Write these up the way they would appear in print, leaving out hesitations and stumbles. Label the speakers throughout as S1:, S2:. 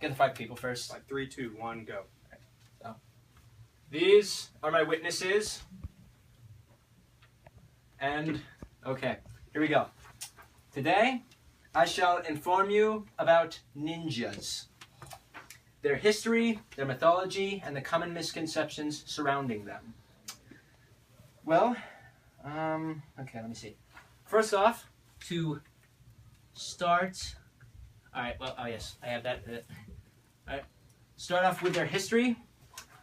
S1: Get the 5 people first.
S2: 5, 3, 2, 1, go.
S1: So, these are my witnesses. And, okay, here we go. Today, I shall inform you about ninjas, their history, their mythology, and the common misconceptions surrounding them. Well, okay, let me see. First off, to start, alright, well, oh yes, I have that. Alright, start off with their history.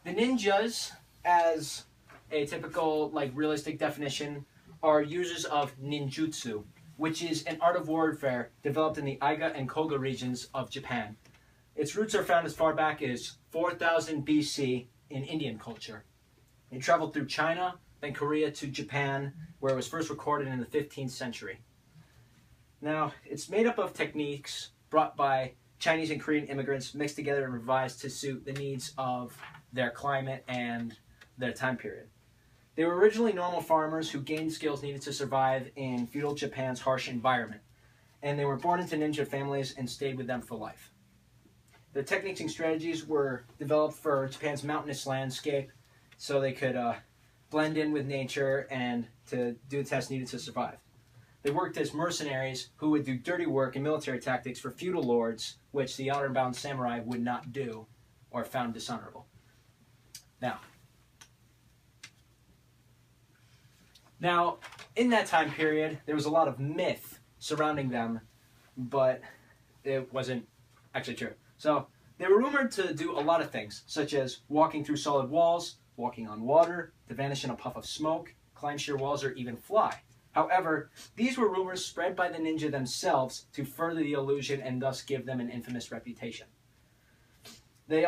S1: The ninjas, as a typical, like, realistic definition, are users of ninjutsu, which is an art of warfare developed in the Aiga and Koga regions of Japan. Its roots are found as far back as 4000 BC in Indian culture. It traveled through China, then Korea to Japan, where it was first recorded in the 15th century. Now, it's made up of techniques brought by Chinese and Korean immigrants mixed together and revised to suit the needs of their climate and their time period. They were originally normal farmers who gained skills needed to survive in feudal Japan's harsh environment, and they were born into ninja families and stayed with them for life. Their techniques and strategies were developed for Japan's mountainous landscape so they could blend in with nature and to do the tasks needed to survive. They worked as mercenaries who would do dirty work and military tactics for feudal lords, which the honor-bound samurai would not do or found dishonorable. Now, in that time period, there was a lot of myth surrounding them, but it wasn't actually true. So, they were rumored to do a lot of things, such as walking through solid walls, walking on water, to vanish in a puff of smoke, climb sheer walls, or even fly. However, these were rumors spread by the ninja themselves to further the illusion and thus give them an infamous reputation. They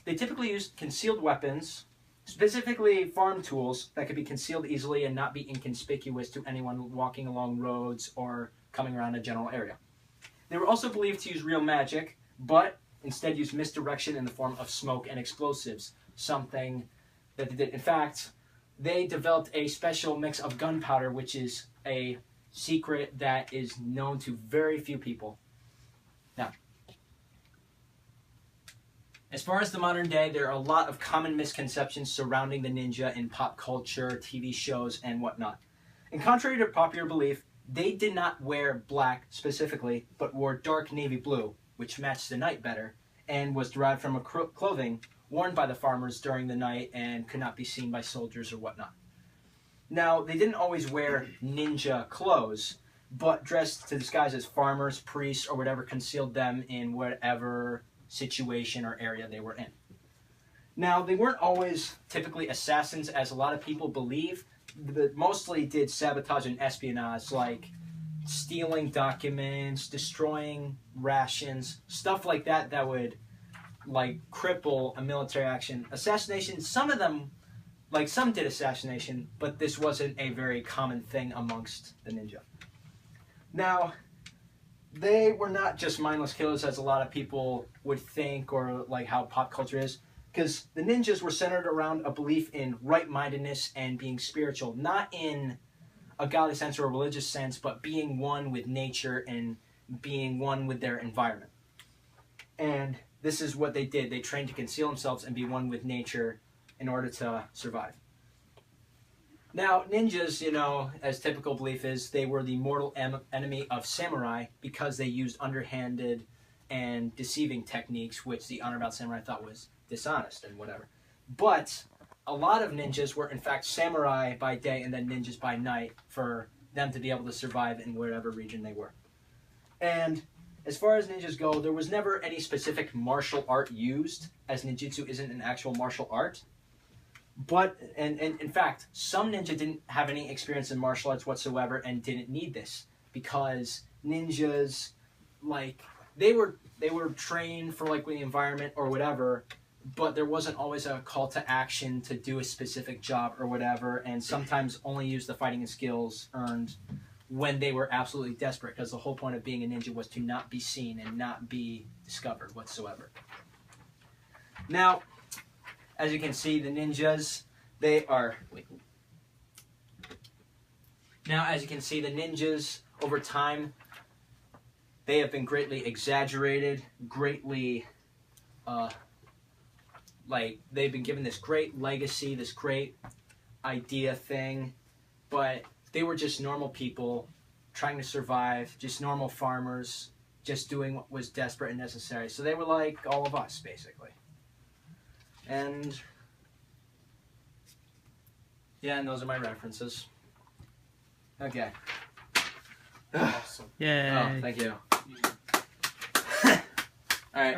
S1: typically used concealed weapons, specifically farm tools that could be concealed easily and not be inconspicuous to anyone walking along roads or coming around a general area. They were also believed to use real magic, but instead used misdirection in the form of smoke and explosives, something that they did. In fact, they developed a special mix of gunpowder, which is a secret that is known to very few people. Now, as far as the modern day, there are a lot of common misconceptions surrounding the ninja in pop culture, TV shows, and whatnot. And contrary to popular belief, they did not wear black specifically, but wore dark navy blue, which matched the night better, and was derived from a clothing worn by the farmers during the night and could not be seen by soldiers or whatnot. Now, they didn't always wear ninja clothes, but dressed to disguise as farmers, priests, or whatever concealed them in whatever situation or area they were in. Now, they weren't always typically assassins, as a lot of people believe, but mostly did sabotage and espionage, like stealing documents, destroying rations, stuff like that that would like cripple a military action. Assassination, some of them, like some did assassination, but this wasn't a very common thing amongst the ninja. Now, they were not just mindless killers as a lot of people would think, or like how pop culture is, because the ninjas were centered around a belief in right-mindedness and being spiritual, not in a godly sense or a religious sense, but being one with nature and being one with their environment. And this is what they did. They trained to conceal themselves and be one with nature in order to survive. Now, ninjas, you know, as typical belief is, they were the mortal enemy of samurai because they used underhanded and deceiving techniques, which the honor-bound samurai thought was dishonest and whatever. But a lot of ninjas were, in fact, samurai by day and then ninjas by night for them to be able to survive in whatever region they were. And as far as ninjas go, there was never any specific martial art used, as ninjutsu isn't an actual martial art. But, and in fact, some ninja didn't have any experience in martial arts whatsoever and didn't need this, because ninjas, like, they were trained for, like, the environment or whatever, but there wasn't always a call to action to do a specific job or whatever, and sometimes only used the fighting and skills earned when they were absolutely desperate, because the whole point of being a ninja was to not be seen and not be discovered whatsoever. Now, as you can see, the ninjas, they are... Now, as you can see, the ninjas, over time, they have been greatly exaggerated, greatly, like, they've been given this great legacy, this great idea thing, but they were just normal people trying to survive, just normal farmers, just doing what was desperate and necessary. So they were like all of us, basically. And yeah, and those are my references. Okay.
S2: Awesome.
S3: Yay.
S1: Oh, thank you.